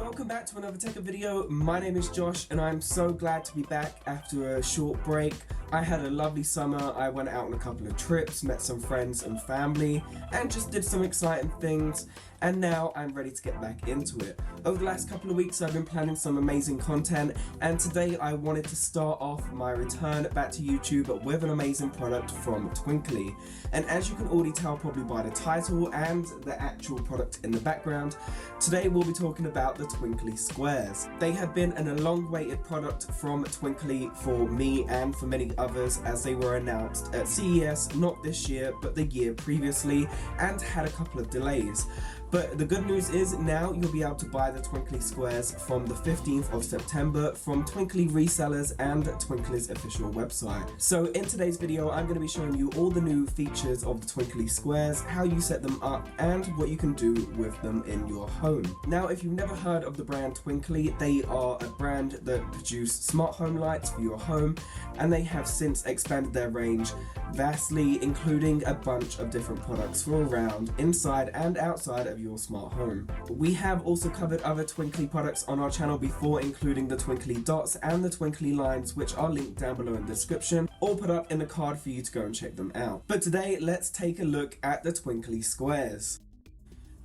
welcome back to another Decor video. My name is Josh and I'm so glad to be back after a short break. I had a lovely summer. I went out on a couple of trips, met some friends and family, and just did some exciting things. And now I'm ready to get back into it. Over the last couple of weeks I've been planning some amazing content, and today I wanted to start off my return back to YouTube with an amazing product from Twinkly. And as you can already tell probably by the title and the actual product in the background, today we'll be talking about the Twinkly Squares. They have been a long-awaited product from Twinkly for me and for many others, as they were announced at CES not this year but the year previously and had a couple of delays. But the good news is now you'll be able to buy the Twinkly Squares from the 15th of September from Twinkly resellers and Twinkly's official website. So in today's video I'm going to be showing you all the new features of the Twinkly Squares, how you set them up and what you can do with them in your home. Now if you've never heard of the brand Twinkly, they are a brand that produce smart home lights for your home, and they have since expanded their range vastly, including a bunch of different products for around, inside and outside of your smart home. We have also covered other Twinkly products on our channel before, including the Twinkly dots and the Twinkly lines, which are linked down below in the description or put up in the card for you to go and check them out. But today let's take a look at the Twinkly Squares.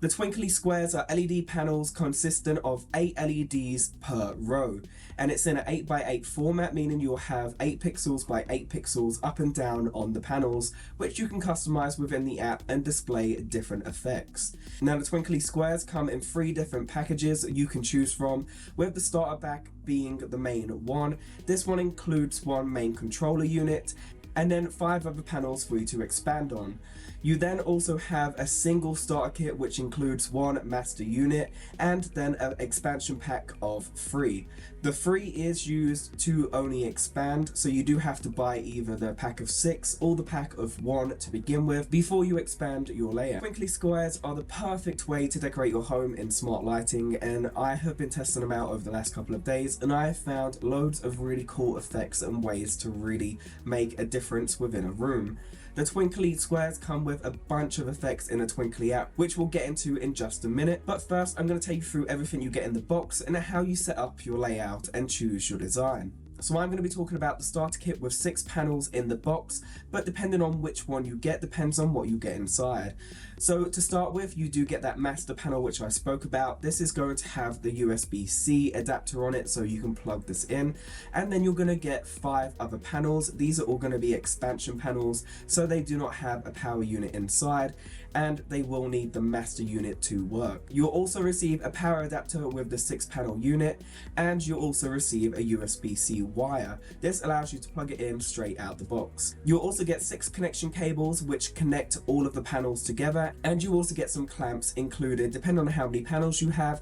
The Twinkly Squares are LED panels consistent of 8 LEDs per row, and it's in an 8x8 format, meaning you'll have 8 pixels by 8 pixels up and down on the panels, which you can customize within the app and display different effects. Now the Twinkly Squares come in 3 different packages you can choose from, with the starter pack being the main one. This one includes one main controller unit and then 5 other panels for you to expand on. You then also have a single starter kit which includes 1 master unit and then an expansion pack of 3. The 3 is used to only expand, so you do have to buy either the pack of 6 or the pack of 1 to begin with before you expand your layout. Twinkly Squares are the perfect way to decorate your home in smart lighting, and I have been testing them out over the last couple of days and I have found loads of really cool effects and ways to really make a difference within a room. The Twinkly Squares come with a bunch of effects in the Twinkly app, which we'll get into in just a minute. But first, I'm going to take you through everything you get in the box and how you set up your layout and choose your design. So I'm going to be talking about the starter kit with 6 panels in the box, but depending on which one you get depends on what you get inside. So to start with, you do get that master panel which I spoke about. This is going to have the USB-C adapter on it, so you can plug this in, and then you're going to get 5 other panels. These are all going to be expansion panels, so they do not have a power unit inside, and they will need the master unit to work. You'll also receive a power adapter with the 6 panel unit, and you'll also receive a USB-C wire. This allows you to plug it in straight out the box. You'll also get 6 connection cables which connect all of the panels together, and you also get some clamps included. Depending on how many panels you have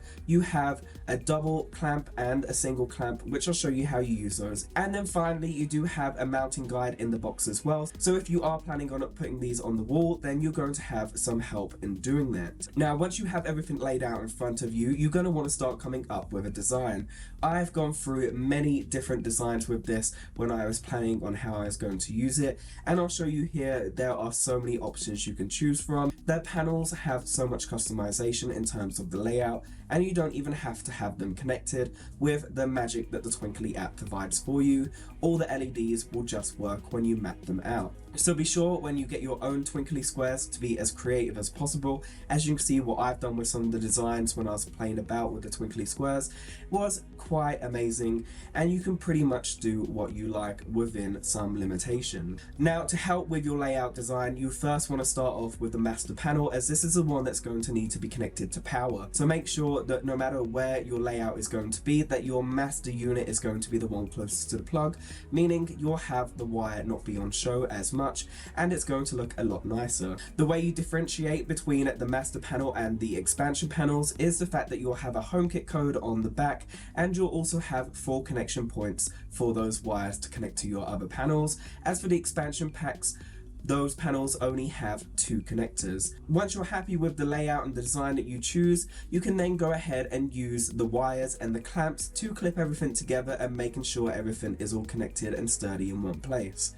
a double clamp and a single clamp, which I'll show you how you use those. And then finally you do have a mounting guide in the box as well, so if you are planning on putting these on the wall, then you're going to have some help in doing that. Now once you have everything laid out in front of you, you're going to want to start coming up with a design. I've gone through many different designs with this when I was planning on how I was going to use it, and I'll show you here there are so many options you can choose from. Their panels have so much customization in terms of the layout, and you don't even have to have them connected with the magic that the Twinkly app provides for you. All the LEDs will just work when you map them out. So be sure when you get your own Twinkly Squares to be as creative as possible. As you can see, what I've done with some of the designs when I was playing about with the Twinkly Squares was quite amazing, and you can pretty much do what you like within some limitation. Now to help with your layout design, you first want to start off with the master panel, as this is the one that's going to need to be connected to power. So make sure that no matter where your layout is going to be, that your master unit is going to be the one closest to the plug, meaning you'll have the wire not be on show as much, and it's going to look a lot nicer. The way you differentiate between the master panel and the expansion panels is the fact that you'll have a HomeKit code on the back, and you'll also have 4 connection points for those wires to connect to your other panels. As for the expansion packs, those panels only have 2 connectors. Once you're happy with the layout and the design that you choose, you can then go ahead and use the wires and the clamps to clip everything together and making sure everything is all connected and sturdy in one place.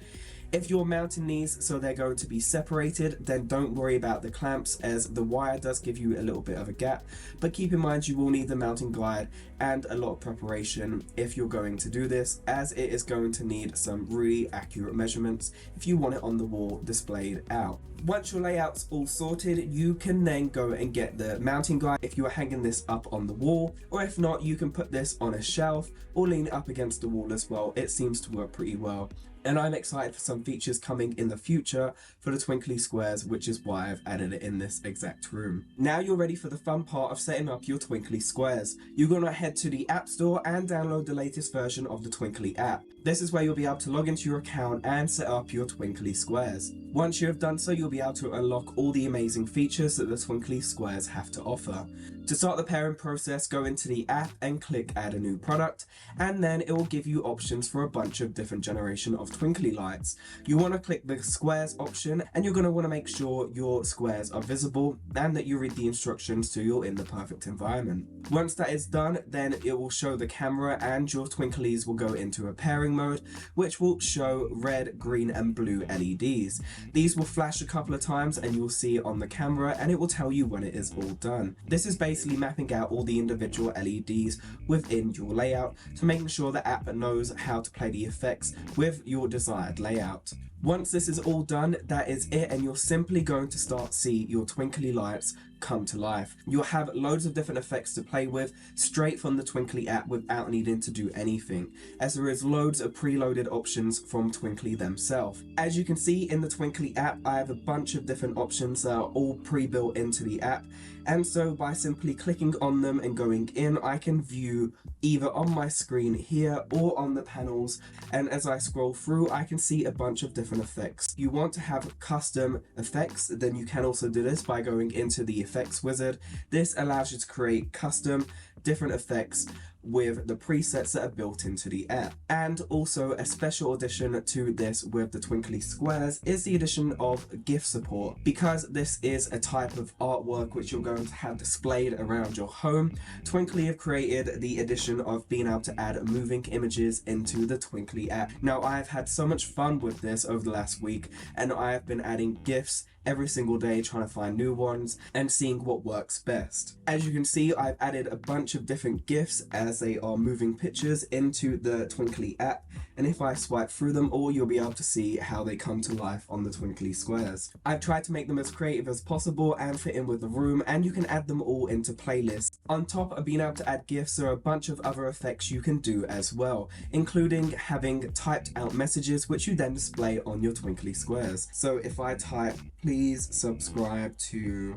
If you're mounting these so they're going to be separated, then don't worry about the clamps, as the wire does give you a little bit of a gap, but keep in mind you will need the mounting guide and a lot of preparation if you're going to do this, as it is going to need some really accurate measurements if you want it on the wall displayed out. Once your layout's all sorted, you can then go and get the mounting guide if you are hanging this up on the wall, or if not, you can put this on a shelf or lean it up against the wall as well. It seems to work pretty well. And I'm excited for some features coming in the future for the Twinkly Squares, which is why I've added it in this exact room. Now you're ready for the fun part of setting up your Twinkly Squares. You're going to head to the App Store and download the latest version of the Twinkly app. This is where you'll be able to log into your account and set up your Twinkly Squares. Once you have done so, you'll be able to unlock all the amazing features that the Twinkly Squares have to offer. To start the pairing process, go into the app and click add a new product, and then it will give you options for a bunch of different generation of twinkly lights. You want to click the squares option, and you're going to want to make sure your squares are visible and that you read the instructions so you're in the perfect environment. Once that is done, then it will show the camera and your twinklies will go into a pairing mode, which will show red, green and blue LEDs. These will flash a couple of times and you'll see it on the camera, and it will tell you when it is all done. This is basically mapping out all the individual LEDs within your layout to making sure the app knows how to play the effects with your desired layout. Once this is all done, that is it, and you're simply going to start see your twinkly lights come to life. You'll have loads of different effects to play with straight from the Twinkly app without needing to do anything, as there is loads of preloaded options from Twinkly themselves. As you can see in the Twinkly app, I have a bunch of different options that are all pre-built into the app, and so by simply clicking on them and going in, I can view either on my screen here or on the panels, and as I scroll through I can see a bunch of different effects. You want to have custom effects, then you can also do this by going into the effects wizard. This allows you to create custom different effects with the presets that are built into the app. And also a special addition to this with the Twinkly Squares is the addition of GIF support. Because this is a type of artwork which you're going to have displayed around your home, Twinkly have created the addition of being able to add moving images into the Twinkly app. Now I've had so much fun with this over the last week, and I have been adding GIFs every single day, trying to find new ones and seeing what works best. As you can see, I've added a bunch of different GIFs as they are moving pictures into the Twinkly app, and if I swipe through them all, you'll be able to see how they come to life on the Twinkly Squares. I've tried to make them as creative as possible and fit in with the room, and you can add them all into playlists. On top of being able to add GIFs, there are a bunch of other effects you can do as well, including having typed out messages which you then display on your Twinkly Squares. So if I type, please subscribe to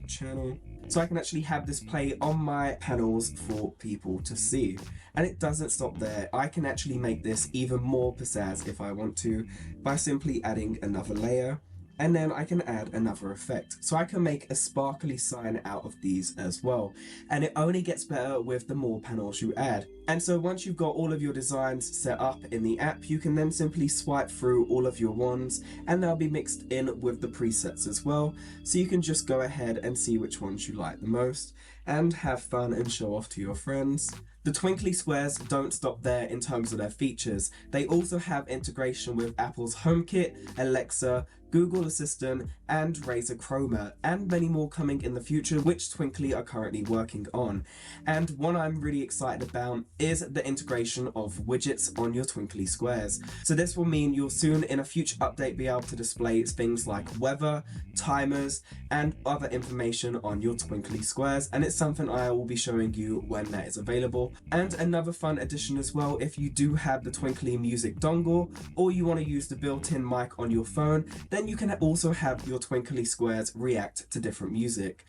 channel, so I can actually have this play on my panels for people to see. And it doesn't stop there. I can actually make this even more pizzazz if I want to by simply adding another layer, and then I can add another effect. So I can make a sparkly sign out of these as well, and it only gets better with the more panels you add. And so once you've got all of your designs set up in the app, you can then simply swipe through all of your wands, and they'll be mixed in with the presets as well, so you can just go ahead and see which ones you like the most and have fun and show off to your friends. The Twinkly Squares don't stop there in terms of their features. They also have integration with Apple's HomeKit, Alexa, Google Assistant, and Razer Chroma, and many more coming in the future, which Twinkly are currently working on. And one I'm really excited about is the integration of widgets on your Twinkly Squares. So this will mean you'll soon in a future update be able to display things like weather, timers, and other information on your Twinkly Squares, and it's something I will be showing you when that is available. And another fun addition as well, if you do have the Twinkly music dongle, or you want to use the built-in mic on your phone, then you can also have your Twinkly Squares react to different music.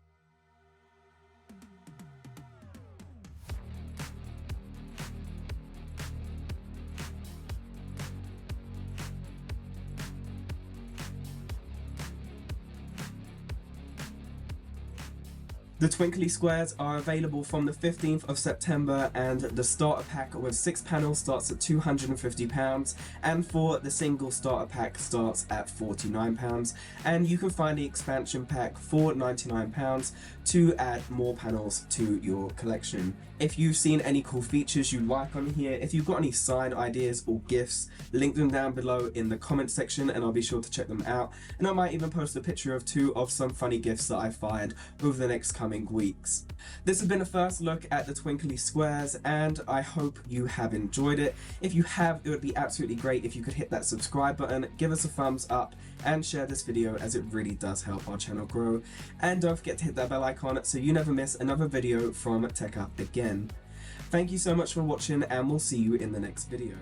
The Twinkly Squares are available from the 15th of September, and the starter pack with 6 panels starts at £250, and for the single starter pack starts at £49, and you can find the expansion pack for £99 to add more panels to your collection. If you've seen any cool features you like on here, if you've got any sign ideas or gifts, link them down below in the comment section and I'll be sure to check them out, and I might even post a picture of 2 of some funny gifts that I find over the next coming weeks. This has been a first look at the Twinkly Squares, and I hope you have enjoyed it. If you have, it would be absolutely great if you could hit that subscribe button, give us a thumbs up, and share this video, as it really does help our channel grow. And don't forget to hit that bell icon so you never miss another video from Tech Up again. Thank you so much for watching, and we'll see you in the next video.